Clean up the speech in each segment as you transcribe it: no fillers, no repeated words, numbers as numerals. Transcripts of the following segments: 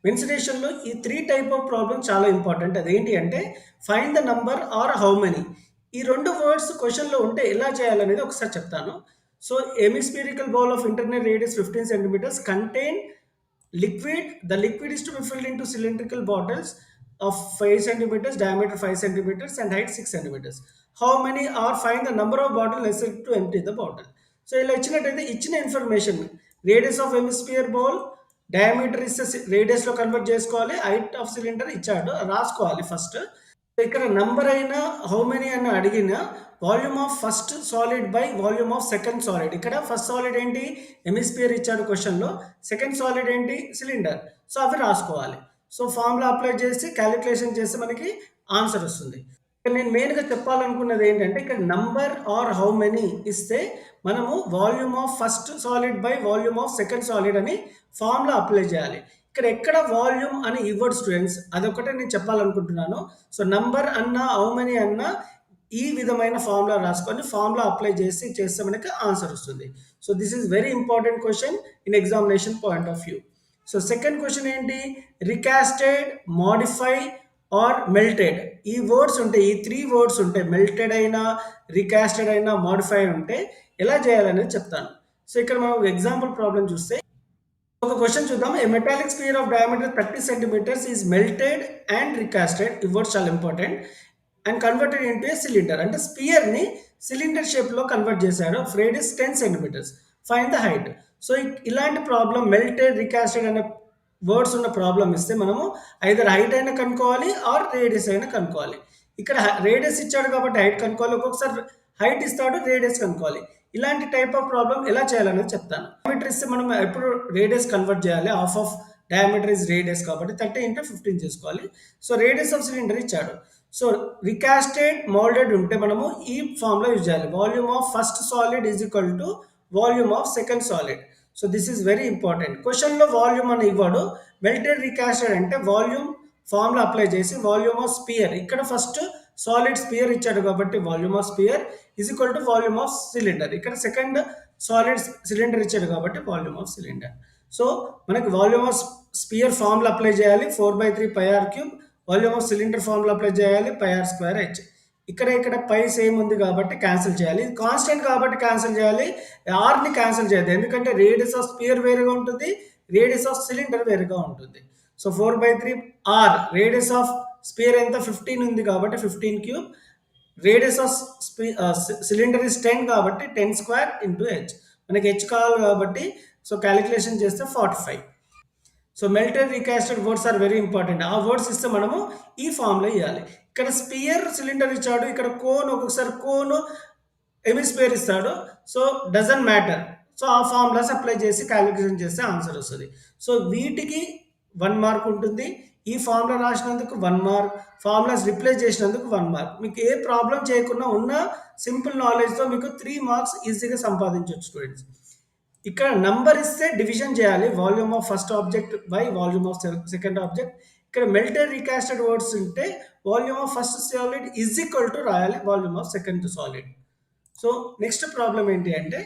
Veins రేషియోలో ఈ 3 type of problem చాలా ఇంపార్టెంట్. అదేంటి అంటే find the number or how many. ఈ 2 వర్డ్స్ క్వెషన్‌లో ఉంటే ఎలా చేయాలనేది ఒకసారి చెప్తాను. So, hemispherical bowl of internal radius 15 centimetres contain liquid. The liquid is to be filled into cylindrical bottles of 5 centimeters, diameter 5 centimeters and height 6 centimeters. How many are, find the number of bottles necessary to empty the bottle. So ఇలా ఇచ్చినట్టయితే ఇచ్చిన information radius of hemisphere bowl, diameter ఇస్తే రేడియస్లో convert చేసుకోవాలి, height of cylinder ఇచ్చాడు రాసుకోవాలి first. ఇక్కడ number అయినా how many అని అడిగిన volume of first solid by volume of second solid. ఇక్కడ ఫస్ట్ సాలిడ్ ఏంటి, హెమిస్ఫియర్ ఇచ్చాడు క్వశ్చన్లో, సెకండ్ సాలిడ్ ఏంటి, సిలిండర్. సో అవి రాసుకోవాలి. సో ఫార్ములా అప్లై చేసి క్యాలిక్యులేషన్ చేస్తే మనకి ఆన్సర్ వస్తుంది. ఇక్కడ నేను మెయిన్గా చెప్పాలనుకున్నది ఏంటంటే ఇక్కడ నంబర్ ఆర్ హౌ మెనీ ఇస్తే మనము volume of first solid by volume of second solid అని ఫార్ములా అప్లై చేయాలి. ఇక్కడ ఎక్కడ వాల్యూమ్ అని ఇవ్వడు స్టూడెంట్స్, అదొకటే నేను చెప్పాలనుకుంటున్నాను. సో నంబర్ అన్నా హౌ మెనీ అన్నా ఈ విధమైన ఫార్ములా రాసుకొని ఫార్ములా అప్లై చేస్తే మనకి ఆన్సర్ వస్తుంది. So this is very important question in examination point of view. So second question ఏంటి, రికాస్టెడ్, మాడిఫై ఆర్ మెల్టెడ్. ఈ వర్డ్స్ ఉంటాయి, ఈ 3 వర్డ్స్ ఉంటాయి. మెల్టెడ్ అయినా, రికాస్టెడ్ అయినా, మాడిఫై ఉంటే ఎలా చేయాలనేది చెప్తాను. సో ఇక్కడ మనం ఎగ్జాంపుల్ ప్రాబ్లం చూస్తే ఒక క్వశ్చన్ చూద్దాం. A metallic sphere of diameter 30 centimetres is melted and recasted, ఈ వర్డ్స్ చాలా important, and converted into a cylinder. అంటే స్పియర్ని సిలిండర్ షేప్లో కన్వర్ట్ చేశాడు. Radius 10 centimetres, find the height. So ఇలాంటి ప్రాబ్లం మెల్టెడ్, రికాస్టెడ్ అనే వర్డ్స్ ఉన్న ప్రాబ్లం ఇస్తే మనము ఐదర్ హైట్ అయినా కనుక్కోవాలి ఆర్ రేడియస్ అయినా కనుక్కోవాలి. ఇక్కడ రేడియస్ ఇచ్చాడు కాబట్టి హైట్ కనుక్కోవాలి, ఒక్కొక్కసారి హైట్ ఇస్తాడు రేడియస్ కనుక్కోవాలి. ఇలాంటి టైప్ ఆఫ్ ప్రాబ్లం ఎలా చేయాలనేది చెప్తాను. డయామీటర్ ఇస్తే మనం ఎప్పుడు రేడియస్ కన్వర్ట్ చేయాలి, half of diameter is radius కాబట్టి 30 into 15 చేసుకోవాలి. సో రేడియస్ ఆఫ్ సిలిండర్ ఇచ్చాడు. సో రికాస్టెడ్, మోల్డెడ్ ఉంటే మనము ఈ ఫార్ములా యూజ్ చేయాలి. Volume of first solid is equal to volume of second solid. So this is very important. క్వశ్చన్లో volume అని ఇవ్వడు. మెల్టెడ్, రికాస్టెడ్ అంటే వాల్యూమ్ ఫార్ములా అప్లై చేసి వాల్యూమ్ ఆఫ్ స్పియర్, ఇక్కడ ఫస్ట్ సాలిడ్ స్పియర్ ఇచ్చాడు కాబట్టి volume of sphere is equal to volume of cylinder. ఇక్కడ second solid cylinder ఇచ్చాడు కాబట్టి వాల్యూమ్ ఆఫ్ సిలిండర్. సో మనకి volume of sphere formula apply చేయాలి, 4/3 πr³. Volume of cylinder formula apply చేయాలి, πr²h. ఇక్కడ పై same ఉంది కాబట్టి క్యాన్సిల్ చేయాలి. ఇది కాన్స్టెంట్ కాబట్టి క్యాన్సిల్ చేయాలి, ఆర్ని క్యాన్సిల్ చేయద్దు, ఎందుకంటే రేడియస్ ఆఫ్ స్పియర్ వేరుగా ఉంటుంది, రేడియస్ ఆఫ్ సిలిండర్ వేరుగా ఉంటుంది. So 4/3 r, radius of sphere ఎంత 15 ఉంది కాబట్టి 15³, రేడియస్ ఆఫ్ సిలిండర్ ఇస్ 10 కాబట్టి 10² into h. మనకి h కావాలి కాబట్టి సో క్యాలిక్యులేషన్ చేస్తే 45. So melted, recasted words are very important. ఆ వర్డ్స్ ఇస్తే మనము ఈ ఫామ్లో ఇవ్వాలి. ఇక్కడ స్పియర్ సిలిండర్ ఇచ్చాడు, ఇక్కడ కోన్, ఒక్కొక్కసారి కోన్ హెమిస్ఫియర్ ఇస్తాడు. So doesn't matter. సో ఆ ఫార్ములాస్ అప్లై చేసి క్యాలిక్యులేషన్ చేస్తే ఆన్సర్ వస్తుంది. సో వీటికి 1 మార్క్ ఉంటుంది. ఈ ఫార్ములా రాసినందుకు 1 మార్క్, ఫార్ములాస్ రిప్లేస్ చేసినందుకు 1 మార్క్. మీకు ఏ ప్రాబ్లం చేయకుండా ఉన్న సింపుల్ నాలెడ్జ్తో మీకు 3 మార్క్స్ ఈజీగా సంపాదించవచ్చు స్టూడెంట్స్. ఇక్కడ నంబర్ ఇస్తే డివిజన్ చేయాలి, volume of first object by volume of second object. ఇక్కడ మెల్టెడ్, రికాస్టెడ్ వర్డ్స్ ఉంటే volume of first solid is equal to రాయాలి volume of second solid. So next problem ఏంటి అంటే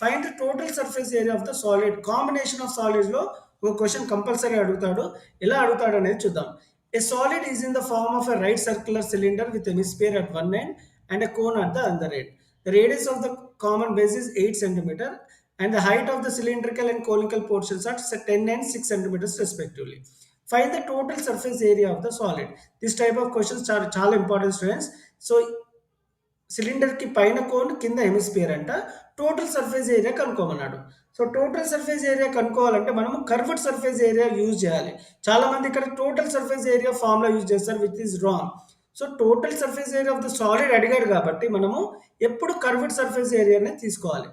find the total surface area of the solid. Combination of సాలిడ్స్లో ఒక question compulsory అడుగుతాడు. ఎలా అడుగుతాడు అనేది చూద్దాం. A solid is in the form of a right circular cylinder with hemisphere at one end and a cone at the other end. The radius of the common base is 8 centimeter and the height of the cylindrical and conical portions are 10 and 6 centimeters respectively. Find the total surface area of the solid. This type of questions are చాలా important students. So సిలిండర్కి పైన cone, కింద hemisphere అంట. Total surface area కనుక్కోమన్నాడు. So total surface area కనుక్కోవాలంటే మనము curved surface area use చేయాలి. చాలామంది ఇక్కడ total surface area formula use చేస్తారు, which is wrong. So total surface area of the solid అడిగాడు కాబట్టి మనము ఎప్పుడు కర్వ్డ్ సర్ఫేస్ ఏరియానే తీసుకోవాలి.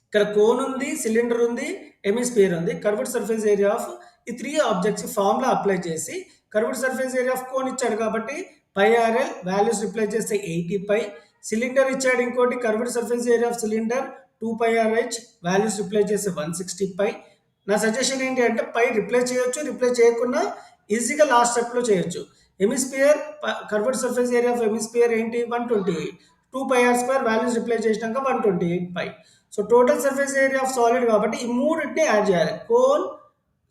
ఇక్కడ కోన్ ఉంది, సిలిండర్ ఉంది, హెమిస్ఫియర్ ఉంది. కర్వ్డ్ సర్ఫేస్ ఏరియా ఆఫ్ ఈ 3 ఆబ్జెక్ట్స్ ఫార్ములా అప్లై చేసి curved surface area of cone ఇచ్చాడు కాబట్టి πrl, వాల్యూస్ రిప్లేస్ చేస్తే 80π. సిలిండర్ ఇచ్చాడు ఇంకోటి, curved surface area of cylinder 2πrh, values replace చేస్తే 160π. నా సజెషన్ ఏంటి అంటే పై రిప్లేస్ చేయొచ్చు, రిప్లేస్ చేయకుండా ఈజీగా లాస్ట్ స్టెప్లో చేయొచ్చు. Hemisphere, curved surface area of hemisphere ఏంటి 128, 2πr² వాల్యూస్ రిప్లేస్ చేసినాక 128π. So total surface area of solid కాబట్టి ఈ మూడింటిని యాడ్ చేయాలి, cone,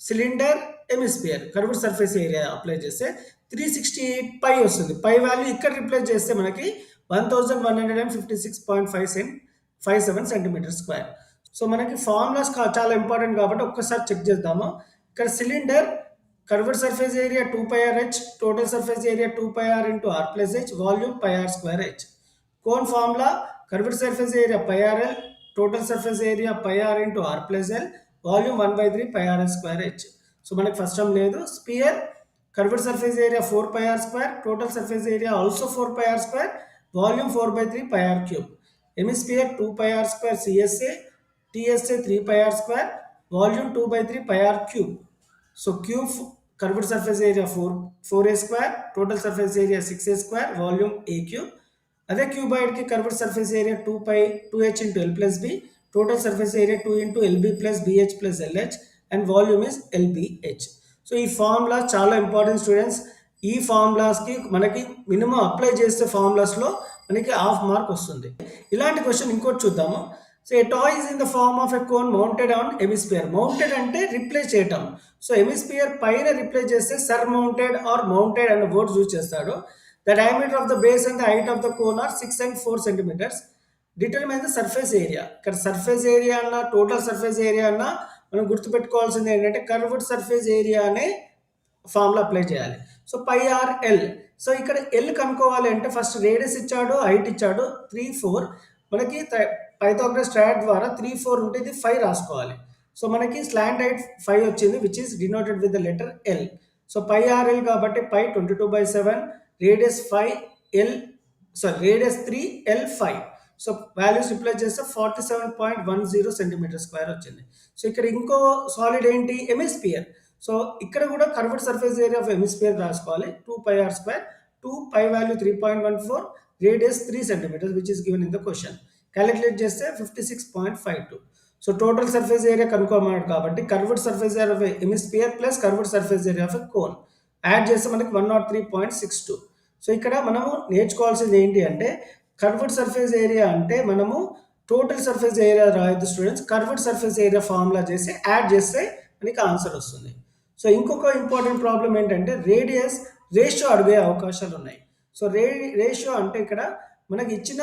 cylinder, hemisphere curved surface area apply చేస్తే 368 పై వస్తుంది. పై వాల్యూ ఇక్కడ రిప్లేస్ చేస్తే మనకి 1156.57 సెంటీమీటర్ స్క్వేర్. సో మనకి ఫార్ములాస్ చాలా ఇంపార్టెంట్ కాబట్టి ఒక్కసారి చెక్ చేద్దాము. ఇక్కడ cylinder curved surface area 2 pi r h, total surface area 2 pi r into r plus h, volume pi r square h. Cone formula curved surface area pi r l, total surface area pi r into r plus l, volume 1/3 pi r square h. So మనకి first term లేదు. Sphere curved surface area 4 pi r square, total surface area also 4 pi r square, volume 4/3 pi r cube. Hemisphere 2 pi r square CSA, TSA 3 pi r square, volume 2/3 pi r cube. So cube curved surface area 4a square, total surface area 6a square, volume a cube. అదే cuboid కి curved surface area 2h into l plus b, total surface area 2 into lb plus bh plus lh, and volume is lbh. So ఈ formula చాలా important students. ఈ ఫార్ములాస్కి మనకి minimum apply చేస్తే ఫార్ములాస్లో మనకి half mark వస్తుంది. ఇలాంటి క్వశ్చన్ ఇంకోటి చూద్దాము. So a toy is in the form of a cone mounted on hemisphere. Mounted అంటే రిప్లేస్ చేయటం. సో హెమిస్పియర్ పైన రిప్లేస్ చేస్తే సర్ మౌంటెడ్ ఆర్ మౌంటెడ్ అనే వర్డ్ యూజ్ చేస్తాడు. The diameter of the base and the height of the cone are 6 and 4 centimeters. Determine the surface area. ఇక్కడ surface area అన్న total surface area అన్న మనం గుర్తుపెట్టుకోవాల్సింది ఏంటంటే కర్వ్డ్ సర్ఫేస్ ఏరియా అనే formula apply చేయాలి. So pi r l. So ఇక్కడ l కనుక్కోవాలి అంటే ఫస్ట్ రేడియస్ ఇచ్చాడు, హైట్ ఇచ్చాడు 3, 4. మనకి పైథాగరస్ ట్రయాడ్ ద్వారా 3, 4 ఉంటే ఇది 5 రాసుకోవాలి. సో మనకి స్లాంట్ హైట్ 5 వచ్చింది, which is denoted with the letter l. So pi r l కాబట్టి pi 22/7, radius 5 l, radius 3 l 5. So values replace చేస్తే 47.10 సెంటీమీటర్ స్క్వేర్ వచ్చింది. సో ఇక్కడ ఇంకో సాలిడ్ ఏంటి, హెమిస్పియర్. సో ఇక్కడ కూడా curved surface area of hemisphere రాసుకోవాలి. 2 pi r square, 2 pi value 3.14, radius 3 centimetres which is given in the question. Calculate చేస్తే 56.52. So total surface area కనుక్కోమన్నాడు కాబట్టి curved surface area of hemisphere plus curved surface area of cone add చేస్తే మనకి 103.62. So ఇక్కడ మనము నేర్చుకోవాల్సింది ఏంటి అంటే కర్వ్డ్ సర్ఫేస్ ఏరియా అంటే మనము టోటల్ సర్ఫేస్ ఏరియా రాయొద్దు students, curved surface area formula చేసి యాడ్ చేస్తే మనకి ఆన్సర్ వస్తుంది. సో ఇంకొక ఇంపార్టెంట్ ప్రాబ్లం ఏంటంటే రేడియస్ రేషియో అడిగే అవకాశాలు ఉన్నాయి. సో రేషియో అంటే ఇక్కడ మనకి ఇచ్చిన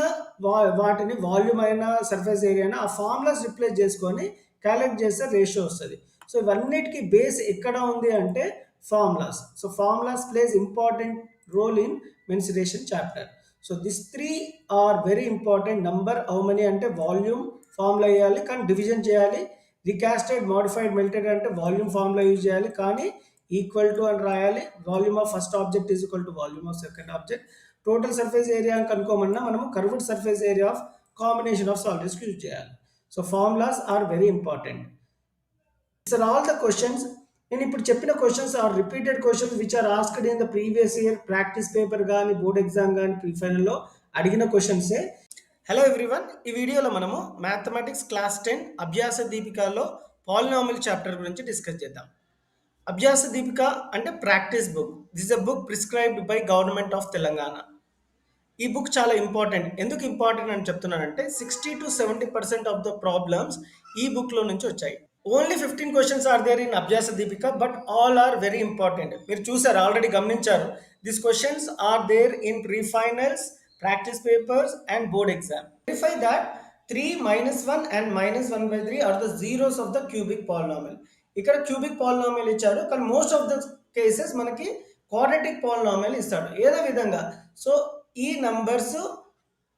వాటిని వాల్యూమ్ అయినా సర్ఫేస్ ఏరియా అయినా ఆ ఫార్ములాస్ రిప్లేస్ చేసుకొని క్యాలిక్యులేట్ చేస్తే రేషియో వస్తుంది. సో ఇవన్నిటికీ బేస్ ఎక్కడ ఉంది అంటే formulas. So formulas plays important role in mensuration chapter. So this 3 are very important. Number how many అంటే వాల్యూమ్ ఫార్ములా వేయాలి కానీ డివిజన్ చేయాలి. రికాస్టెడ్ మోడిఫైడ్ మెల్టెడ్ అంటే వాల్యూమ్ ఫార్ములా యూజ్ చేయాలి కానీ ఈక్వల్ టు అని రాయాలి. Volume of first object is equal to volume of second object. Total surface area కనుక్కోమన్నా మనము curved surface area of combination of సాలిడ్స్కి యూజ్ చేయాలి. So formulas are very important. These are all the questions. నేను ఇప్పుడు చెప్పిన questions are repeated questions which are asked in the previous year practice paper కానీ board exam కానీ pre ఫైనల్లో అడిగిన క్వశ్చన్సే. Hello everyone, ఈ వీడియోలో మనము మ్యాథమెటిక్స్ క్లాస్ 10 అభ్యాస దీపికలో పాలినామియల్ చాప్టర్ గురించి డిస్కస్ చేద్దాం. అభ్యాస దీపిక అంటే practice book. This is a book prescribed by government of Telangana. ఈ బుక్ చాలా ఇంపార్టెంట్. ఎందుకు ఇంపార్టెంట్ అని చెప్తున్నానంటే 60 to 70% ఆఫ్ ద ప్రాబ్లమ్స్ ఈ బుక్లో నుంచి వచ్చాయి. Only 15 questions are there in Abhyasa Deepika but all are very important. మీరు చూసారు, ఆల్రెడీ గమనించారు. This questions are there in pre finals, practice papers and board exam. Verify that 3, -1 and -1/3 are the zeros of the cubic polynomial. ఇక్కడ cubic polynomial ఇచ్చాడు కానీ most of the cases మనకి quadratic polynomial ఇస్తాడు. ఏదో విధంగా so ఈ numbers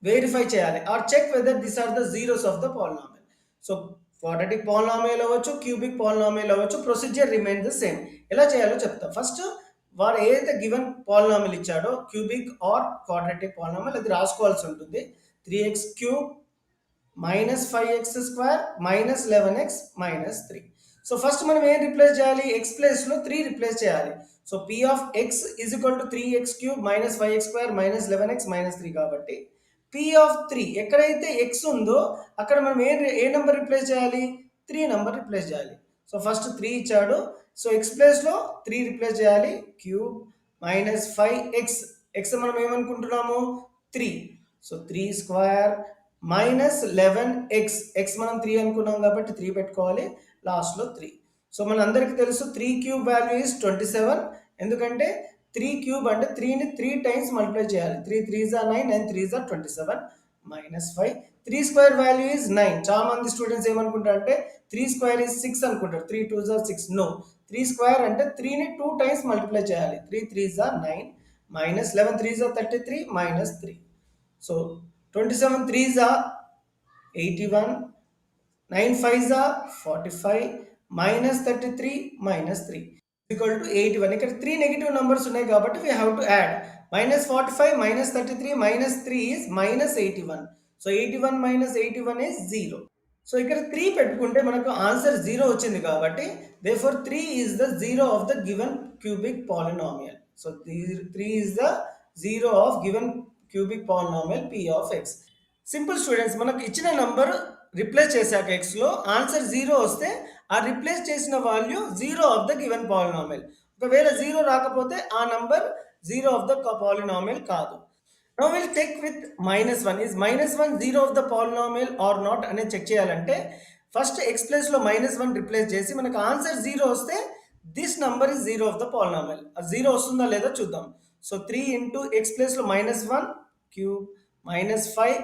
verify చేయాలి or check whether this are the zeros of the polynomial. So quadratic polynomial అవ్వచ్చు, క్యూబిక్ పాలినామియల్ అవ్వచ్చు, ప్రొసీజర్ రిమైన్ ద సేమ్. ఎలా చేయాలో చెప్తా. ఫస్ట్ వాడు ఏదైతే గివెన్ పాలినామియల్ ఇచ్చాడో క్యూబిక్ ఆర్ క్వాడ్రాటిక్ పాలినామియల్ అది రాసుకోవాల్సి ఉంటుంది. 3x³ -5x² -11x -3. So first మనం ఏం రిప్లేస్ చేయాలి, ఎక్స్ ప్లేస్లో 3 రిప్లేస్ చేయాలి. So p of x is equal to 3x³ -5x² -11x -3 కాబట్టి p of 3 ఎక్కడైతే x ఉందో అక్కడ మనం ఏ నెంబర్ రిప్లేస్ చేయాలి, 3 నెంబర్ రిప్లేస్ చేయాలి. సో ఫస్ట్ 3 ఇచ్చాడు, సో x ప్లేస్లో 3 రిప్లేస్ చేయాలి. క్యూబ్ -5x, x మనం ఏమనుకుంటున్నాము 3. సో 3² -11x, x మనం 3 అనుకున్నాం కాబట్టి 3 పెట్టుకోవాలి, లాస్ట్లో 3. సో మనందరికీ తెలుసు 3 క్యూబ్ వాల్యూ ఇస్ 27. ఎందుకంటే 3 క్యూబ్ అంటే 3ని 3 టైమ్స్ మల్టిప్లై చేయాలి. 3 3s are 9 and 3s are 27 minus 5. 3 square value is 9. చాలా మంది స్టూడెంట్స్ ఏమనుకుంటారు అంటే 3 స్క్వేర్ ఇస్ 6 అనుకుంటారు. 3 2s are 6. నో, 3 స్క్వేర్ అంటే 3ని 2 టైమ్స్ మల్టిప్లై చేయాలి. 3 3s are 9 minus 11 3s are 33 minus 3. So 27 3s are 81, 9 5s are 45 minus 33 minus 3 equal to 81. ఇక్కడ 3 negative numbers ఉన్నాయి కాబట్టి we have to add. minus 45 minus 33 minus 3 is minus 81. So 81 minus 81 is 0. So ఇక్కడ 3 పెట్టుకుంటే మనకు answer 0 వచ్చింది కాబట్టి therefore 3 is the 0 of the given cubic polynomial. So 3 is the 0 of given cubic polynomial p of x. Simple students, మనకు ఇచ్చిన number replace చేశాక ఎక్స్లో answer 0 వస్తే ఆ రిప్లేస్ చేసిన value 0 of the given polynomial. ఒకవేళ 0 రాకపోతే ఆ నంబర్ 0 ఆఫ్ ద పాలినామియల్ కాదు. Now we'll check with -1. Is -1 0 of the polynomial or not అనేది చెక్ చేయాలంటే ఫస్ట్ ఎక్స్ ప్లేస్లో -1 రిప్లేస్ చేసి మనకు ఆన్సర్ 0 వస్తే this number is 0 of the polynomial. ఆ 0 వస్తుందా లేదా చూద్దాం. సో 3 ఇంటూ ఎక్స్ ప్లేస్లో -1 క్యూబ్ -5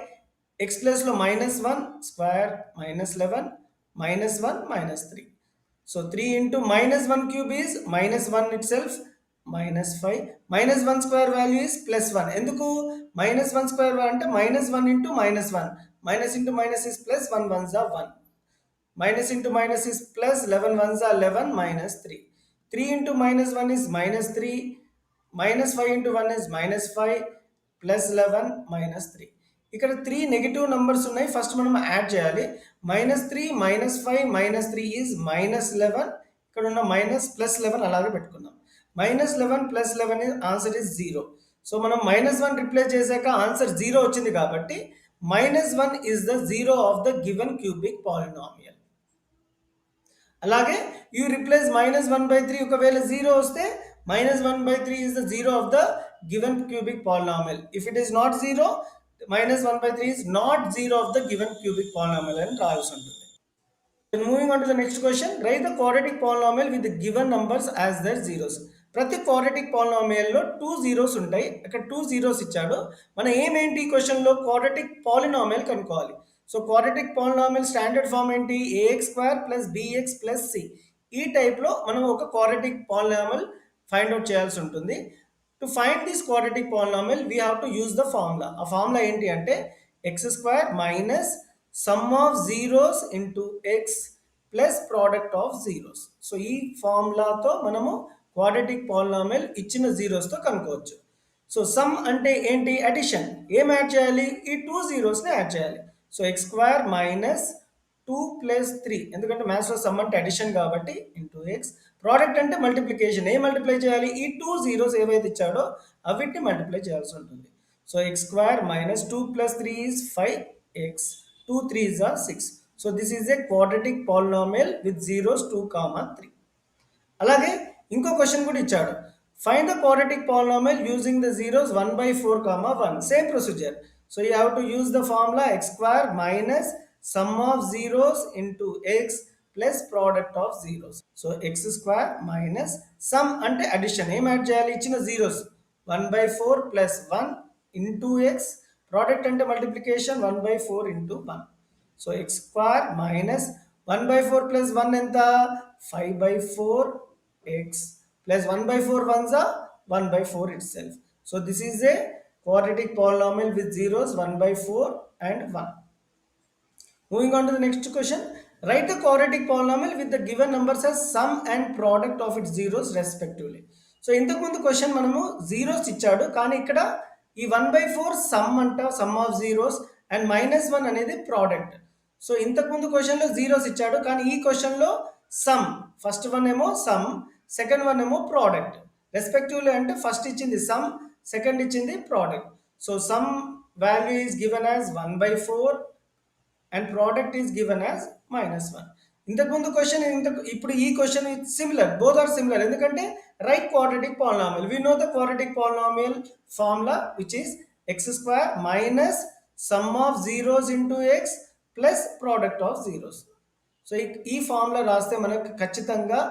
ఎక్స్ ప్లేస్లో -1 square -11 -1 -3. So 3 into -1 cube is -1 it self -5 -1 square value is +1. ఎందుకు -1 స్క్వేర్ అంటే -1 into -1 minus into minus is plus 1 1s are 1 minus into minus is plus 11 ones are 11 minus 3. 3 into minus 1 is -3 minus 5 into 1 is -5 plus 11 minus 3. ఇక్కడ 3 negative numbers ఉన్నాయి. First మనం add చేయాలి. -3 -5 -3 is -11. ఇక్కడ ఉన్న minus +11 అలాగే పెట్టుకుందాం. -11 +11 answer is 0. So మనం -1 replace చేశాక ఆన్సర్ 0 వచ్చింది కాబట్టి -1 is the 0 of the given cubic polynomial. అలాగే యూ రిప్లేస్ -1/3 ఒకవేళ 0 వస్తే -1/3 is the 0 of the given cubic polynomial. If it is not 0, -1/3 is not 0 of the given cubic polynomial అని రాయాల్సి ఉంటుంది. Moving on to the next question, write the quadratic polynomial with the given numbers as their zeros. ప్రతి quadratic పాలినామియల్లో 2 zeros ఉంటాయి. ఇక్కడ 2 zeros ఇచ్చాడు. మన ఏంటి ఈ క్వశ్చన్లో క్వాడ్రాటిక్ పాలినామియల్ కనుక్కోవాలి. So quadratic polynomial standard form ఏంటి? ax² + bx + c. ఈ టైప్లో మనం ఒక క్వాడ్రాటిక్ పాలినామియల్ ఫైండ్ అవుట్ చేయాల్సి ఉంటుంది. To find this quadratic polynomial we have to use the formula. ఆ ఫార్ములా ఏంటి అంటే x² - sum of zeros into x plus product of zeros. So ఈ ఫార్ములాతో మనము క్వాడ్రాటిక్ పాలినామియల్ ఇచ్చిన జీరోస్తో కనుక్కోవచ్చు. సో సమ్ అంటే ఏంటి? అడిషన్. ఏం యాడ్ చేయాలి? ఈ 2 జీరోస్ని యాడ్ చేయాలి. సో x² - 2 + 3, ఎందుకంటే మ్యాథ్స్లో సమ్ అంటే అడిషన్ కాబట్టి ఇంటూ ఎక్స్. ప్రోడక్ట్ అంటే మల్టిప్లికేషన్. ఏం మల్టిప్లై చేయాలి? ఈ 2 జీరోస్ ఏవైతే ఇచ్చాడో అవిటిని మల్టిప్లై చేయాల్సి ఉంటుంది. So x² - 2 + 3 is 5x. 2 3s are 6. So this is a quadratic polynomial with zeros 2, 3. అలాగే ఇంకో క్వశ్చన్ కూడా ఇచ్చాడు. Find the quadratic polynomial using the zeros 1/4, 1. Same procedure. So you have to use the formula x² - sum of zeros into x plus product of zeros. So x² - some అంటే addition. ఏం add చేయాలి? ఇచ్చిన zeros 1/4 + 1 into X. Product అంటే multiplication 1/4 into 1. So x² - 1/4 + 1 ఎంత? 5/4 x plus 1/4 ones are 1/4 itself. So this is a quadratic polynomial with zeros 1/4 and 1. Moving on to the next question. Write the quadratic polynomial with the given numbers as sum and product of its zeros respectively. So ఇంతకు ముందు question మనము zeros ఇచ్చాడు, కానీ ఇక్కడ ఈ 1/4 some అంట, some of zeros, and -1 అనేది product. So ఇంతకు ముందు క్వశ్చన్లో జీరోస్ ఇచ్చాడు, కానీ ఈ క్వశ్చన్లో సమ్. ఫస్ట్ వన్ ఏమో సమ్, సెకండ్ వన్ ఏమో ప్రోడక్ట్. రెస్పెక్టివ్లీ అంటే ఫస్ట్ ఇచ్చింది సమ్, సెకండ్ ఇచ్చింది product. So sum value is given as 1/4 and product is given as -1. ఇంతకుముందు క్వశ్చన్ ఇప్పుడు ఈ question similar, both are similar. ఎందుకంటే right quadratic polynomial. We know the quadratic polynomial formula which is x² - sum of zeros into x plus product of zeros. So ఈ formula రాస్తే మనకు ఖచ్చితంగా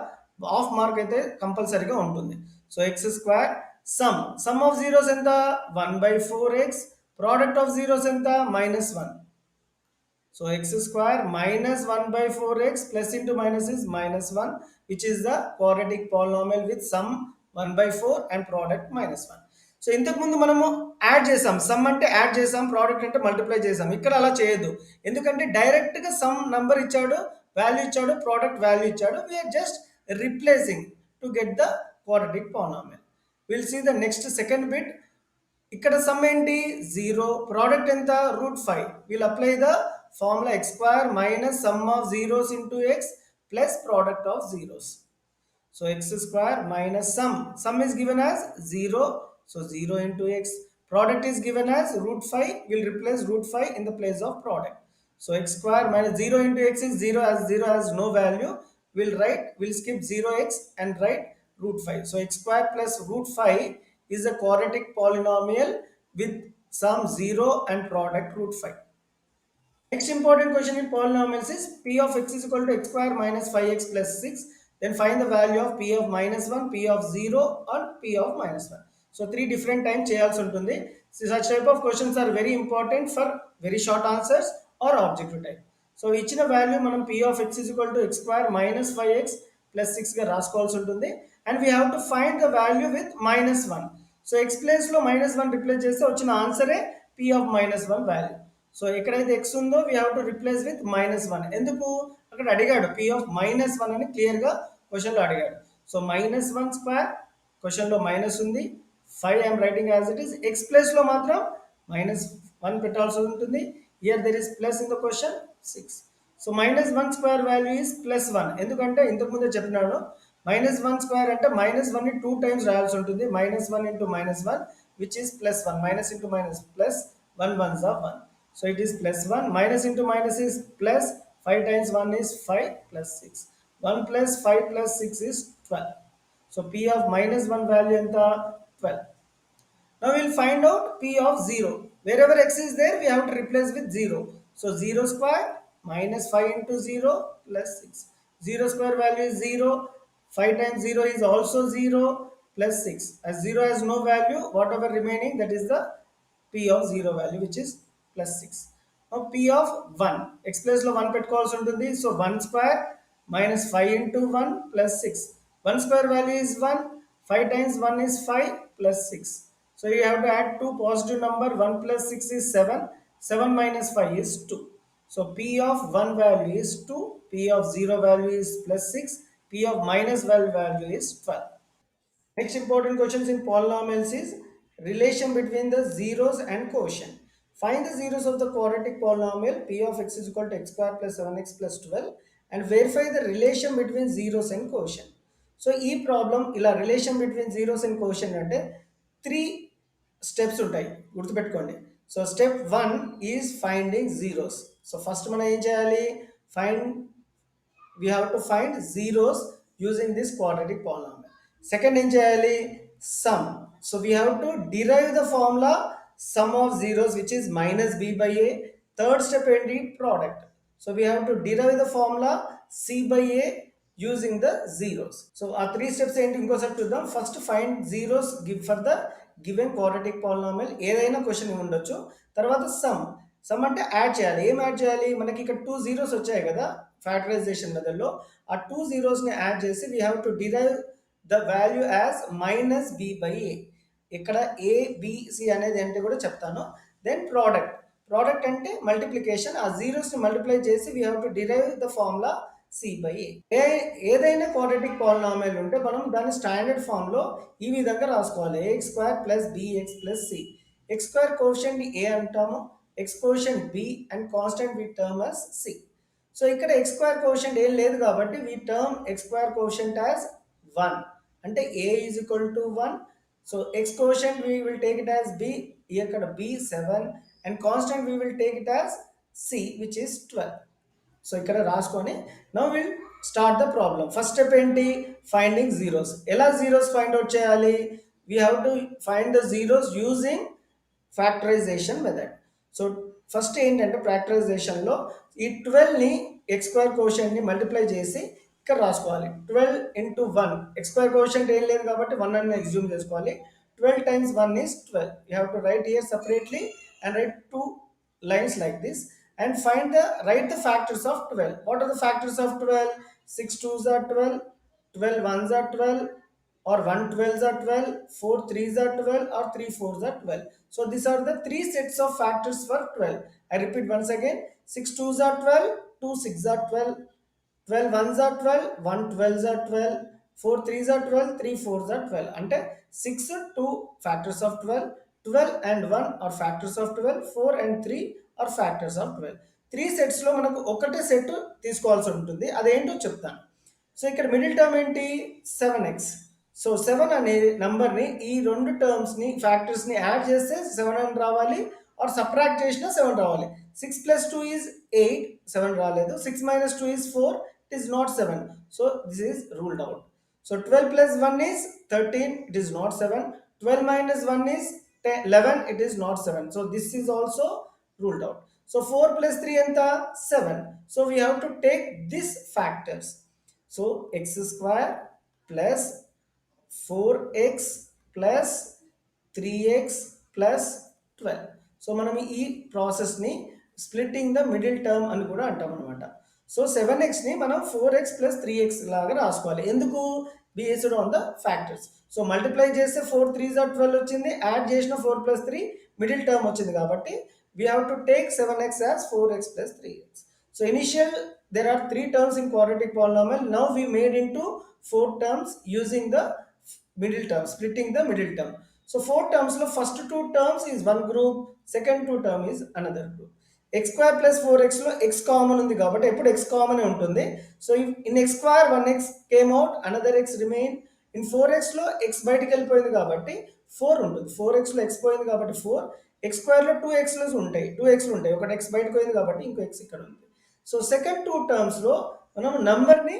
half mark అయితే కంపల్సరీగా ఉంటుంది. So X square some of zeros ఎంత 1/4x, product of zeros ఎంత -1. So x square minus 1 by 4x plus into minus is -1, which is the quadratic polynomial with sum 1 by 4 and product -1. So ఇంతకు ముందు మనము add చేసాం, some అంటే add చేసాం, product అంటే multiply చేసాం. ఇక్కడ అలా చేయొద్దు, ఎందుకంటే డైరెక్ట్గా సమ్ నంబర్ ఇచ్చాడు, వాల్యూ ఇచ్చాడు, ప్రోడక్ట్ వాల్యూ ఇచ్చాడు. We are just replacing to get the quadratic polynomial. We'll see the next second bit. ఇక్కడ సమ్ ఏంటి 0, ప్రోడక్ట్ ఎంత √5. We'll apply the formula x square minus sum of zeros into x plus product of zeros. So x square minus sum is given as 0, so 0 into x. Product is given as √5, will replace √5 in the place of product. So x square minus 0 into x is 0, as 0 has no value, we'll skip 0x and write √5. So x square plus √5 is a quadratic polynomial with sum 0 and product √5. Next important question in polynomials is p of x is equal to x square minus 5x plus 6. Then find the value of p of -1, p of 0 and p of -1. So three different times cheyalsi untundi. So such type of questions are very important for very short answers or objective type. So ఇచ్చిన value మనం p of x is equal to x square minus 5x plus 6 గా రాసుకోవాల్సి ఉంటుంది. And we have to find the value with -1. So x place లో -1 replace చేస్తే వచ్చిన ఆన్సరే p of -1 value. So ఎక్కడైతే x ఉందో we have to replace with -1. ఎందుకు అక్కడ అడిగాడు p ఆఫ్ -1 అని క్లియర్గా క్వశ్చన్లో అడిగాడు. సో -1 స్క్వేర్, క్వశ్చన్లో మైనస్ ఉంది, 5 I'm writing as it is. X ప్లేస్లో మాత్రం -1 పెట్టాల్సి ఉంటుంది. Here there is plus in the question 6. So -1 square value is +1. ఎందుకంటే ఇంతకుముందే చెప్పినాడు -1 స్క్వేర్ అంటే -1ని 2 టైమ్స్ రాయాల్సి ఉంటుంది. -1 into -1 which is +1. Minus into minus plus 1 ones are 1. So it is +1. Minus into minus is plus. 5 times 1 is 5 plus 6. 1 plus 5 plus 6 is 12. So p of -1 value enta 12. Now we'll find out p of 0. Wherever x is there, we have to replace with 0. So 0 square minus 5 into 0 plus 6. 0 square value is 0. 5 times 0 is also 0 plus 6. As 0 has no value, whatever remaining, that is the p of 0 value, which is plus 6. Now p of 1. X place లో 1 పెట్టుకోవాల్సి ఉంటుంది. So 1 square minus 5 into 1 plus 6. 1 square value is 1. 5 times 1 is 5 plus 6. So you have to add two positive number. 1 plus 6 is 7. 7 minus 5 is 2. So p of 1 value is 2. P of 0 value is plus 6. P of minus value is 12. Next important questions in polynomials is relation between the zeros and quotient. Find the zeros of the quadratic polynomial p of x is equal to x square plus 7x plus 12 and verify the relation between zeros and quotient. So ఈ problem ఇలా relation between zeros and quotient అంటే 3 steps ఉంటాయి, గుర్తుపెట్టుకోండి. So step 1 is finding zeros. So first మనం ఏం చేయాలి, we have to find zeros using this quadratic polynomial. Second ఏం చేయాలి, sum. So we have to derive the formula sum of zeros, which is minus b by a. Third step ఏంటి, product. So we have to derive the formula c by a using the zeros. So ఆ 3 steps ఏంటి ఇంకోసారి చూద్దాం. First find zeros for the given quadratic polynomial. ఏదైనా question ఉండొచ్చు. తర్వాత some అంటే add చేయాలి. ఏం యాడ్ చేయాలి, మనకి ఇక్కడ 2 zeros వచ్చాయి కదా ఫ్యాక్టరైజేషన్ మెథడ్లో. ఆ 2 zeros యాడ్ చేసి we have to derive the value as minus b by a. ఇక్కడ ఏబిసి అనేది అంటే కూడా చెప్తాను. దెన్ ప్రోడక్ట్ అంటే మల్టిప్లికేషన్. ఆ జీరోస్ని మల్టిప్లై చేసి we have to derive the formula c by a. ఏదైనా క్వాడ్రాటిక్ పాలినామియల్ ఉంటే మనం దాని స్టాండర్డ్ ఫామ్లో ఈ విధంగా రాసుకోవాలి. A x square plus b x plus c. X square quotient a అంటాము, x quotient b and constant we term as c. So ఇక్కడ ఎక్స్ స్క్వేర్ కోషెంట్ ఏం లేదు కాబట్టి we term x square quotient as 1. అంటే a is equal to 1. So x quotient we will take it as b, ఇక్కడ b 7 and constant we will take it as c which is 12. So ఇక్కడ రాసుకొని now we'll start the problem. First step ఏంటి, finding zeros. ఎలా zeros find out చేయాలి, we have to find the zeros using factorisation method. So first ఏంటంటే ఫ్యాక్టరైజేషన్లో ఈ 12ని x square కోషంట్ని మల్టిప్లై చేసి ఇక్కడ రాసుకోవాలి. 12 ఇంటూ 1 ఎక్స్ స్క్వేర్ కోషంట్ ఏం లేదు కాబట్టి 1 అని ఎగ్జ్యూమ్ చేసుకోవాలి. 12 times 1 is 12. You have to write here separately and write two lines like this and write the factors of 12. What are the factors of 12? 6 2s are 12, 12 1s are 12, or 1 12s are 12, 4 3s are 12, or 3 4s are 12. So these are the three sets of factors for 12. I repeat once again, 6 2s are 12, 2 6 are 12, 12 1s are 12, 1 12s are 12, 4 3s are 12, 3 4s are 12. అంటే 6 2 factors of 12, 12 and 1 are factors of 12, 4 and 3 are factors of 12. Three సెట్స్లో మనకు ఒకటే set తీసుకోవాల్సి ఉంటుంది, అదేంటో చెప్తాను. So ఇక్కడ middle term ఏంటి? 7x. So 7 అనే నంబర్ని ఈ రెండు టర్మ్స్ని ఫ్యాక్టర్స్ని యాడ్ చేస్తే 7 అని రావాలి, ఆర్ సబ్ట్రాక్ట్ చేసినా 7 రావాలి. 6 plus 2 is 8, 7 రాలేదు. 6 minus 2 is 4, it is not 7. So this is ruled out. So 12 plus 1 is 13, it is not 7. 12 minus 1 is 11, it is not 7. So this is also ruled out. So 4 plus 3 enta 7. So we have to take these factors. So x square plus 4x plus 3x plus 12. So మనం ఈ ప్రాసెస్ని splitting the middle term అని కూడా అంటాం అనమాట. So 7xని మనం 4x plus 3x లాగా రాసుకోవాలి. ఎందుకు? Based on the factors. So multiply చేస్తే 4 3s are 12 వచ్చింది, యాడ్ చేసిన 4 plus 3 మిడిల్ టర్మ్ వచ్చింది కాబట్టి we have to take 7x as 4x plus 3x. So initial there are 3 terms in quadratic polynomial. Now we made into 4 terms using the middle term, splitting the middle term. So 4 terms lo first 2 terms is one group, second 2 term is another group. X square plus 4x lo x common undi kabatti eppudu x common e untundi. So if in x square 1x came out, another x remain. In 4x lo x బయటికి వెళ్ళిపోయింది కాబట్టి 4 ఉంటుంది. 4x లో x పోయింది కాబట్టి 4, x square లో 2x ఉంటాయి, 2x ఉంటాయి, ఒకటి x బయటకు పోయింది కాబట్టి ఇంకో x ఇక్కడ ఉంది. సో సెకండ్ 2 టర్మ్స్ లో మనం నంబర్ని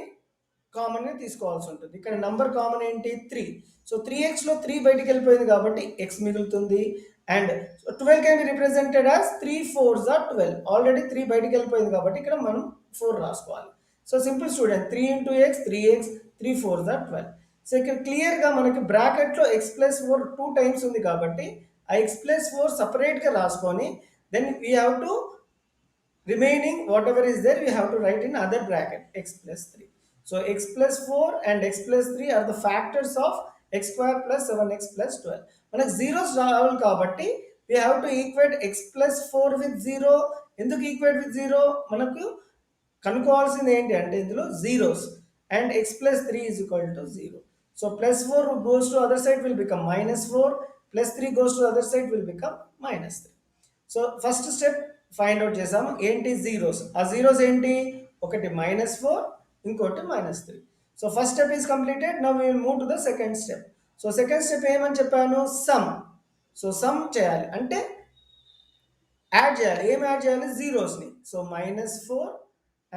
కామన్గా తీసుకోవాల్సి ఉంటుంది. ఇక్కడ నంబర్ కామన్ ఏంటి? 3. సో 3x లో 3 బయటికి వెళ్ళిపోయింది కాబట్టి x మిగులుతుంది. And 12 can be represented as 3 4s are 12. Already 3 బయటికి వెళ్ళిపోయింది కాబట్టి ఇక్కడ మనం 4 రాసుకోవాలి. So simple student, 3 into X 3x, 3 4s are 12. So ఇక్కడ క్లియర్గా మనకి బ్రాకెట్లో ఎక్స్ ప్లస్ 4 2 టైమ్స్ ఉంది కాబట్టి ఆ ఎక్స్ ప్లస్ 4 సపరేట్గా రాసుకొని then we have to remaining whatever is there we have to write in other bracket x plus 3. So x plus 4 and x plus 3 are the factors of x square plus 7x plus 12. మనకు zeros రావాలి కాబట్టి we have to equate x plus 4 with 0. ఎందుకు equate with 0? మనకు కనుక్కోవాల్సింది ఏంటి అంటే ఇందులో zeros and x plus 3 is equal to 0. So plus 4 goes to other side will become minus 4, plus 3 goes to other side will become minus 3. So first step find out చేసాము. ఏంటి? Zeros. ఆ zeros ఏంటి? ఒకటి -4, ఇంకోటి -3. So first step is completed. Now we will move to the second step. So second step ఏమని చెప్పాను? Some. So some చేయాలి అంటే యాడ్ చేయాలి. ఏం యాడ్ చేయాలి? జీరోస్ని. So -4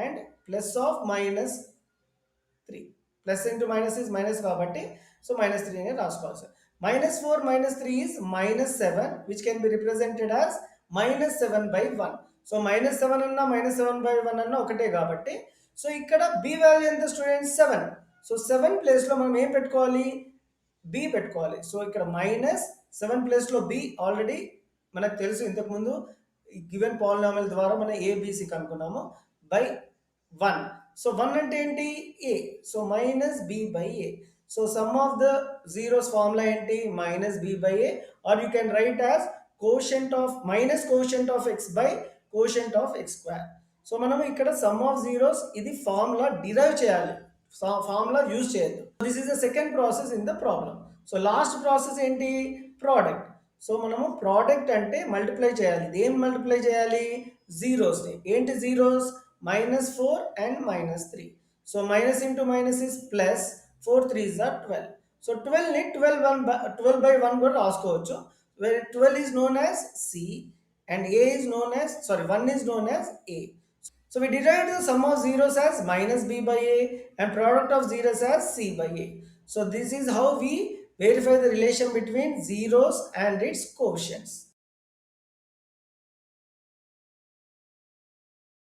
and plus of -3. Plus into minus is minus కాబట్టి సో -3 రాసుకోవాలి sir. -4 -3 is -7, which can be represented as -7/1. So -7 అన్నా -7/1 అన్నా ఒకటే కాబట్టి సో ఇక్కడ b వాల్యూ ఎంత స్టూడెంట్స్? 7. సో 7 ప్లేస్లో మనం ఏం పెట్టుకోవాలి? b పెట్టుకోవాలి. సో ఇక్కడ -7 ప్లేస్లో b ఆల్రెడీ మనకు తెలుసు, ఇంతకుముందు గివెన్ పాలినామియల్ ద్వారా మనం ABC కనుక్కున్నాము బై 1. సో 1 అంటే ఏంటి? a. So -b/a. So sum of the zeros formula ఏంటి? -b/a, or you can write as quotient of quotient of x by quotient of x square. So మనం ఇక్కడ sum of zeros ఇది formula derive చేయాలి, formula use చేయొద్దు. This is the second process in the problem. So last process ఏంటి? Product. So మనము product అంటే multiply చేయాలి. ఏం మల్టిప్లై చేయాలి? జీరోస్ని. ఏంటి zeros? -4 and -3. So minus into minus is plus, 4 3s are 12. So 12ని 12/1 కూడా రాసుకోవచ్చు. Where 12 is known as C and A is known as, 1 is known as A. So we derived the sum of zeros as -b/a and product of zeros as c/a. So this is how we verify the relation between zeros and its quotients.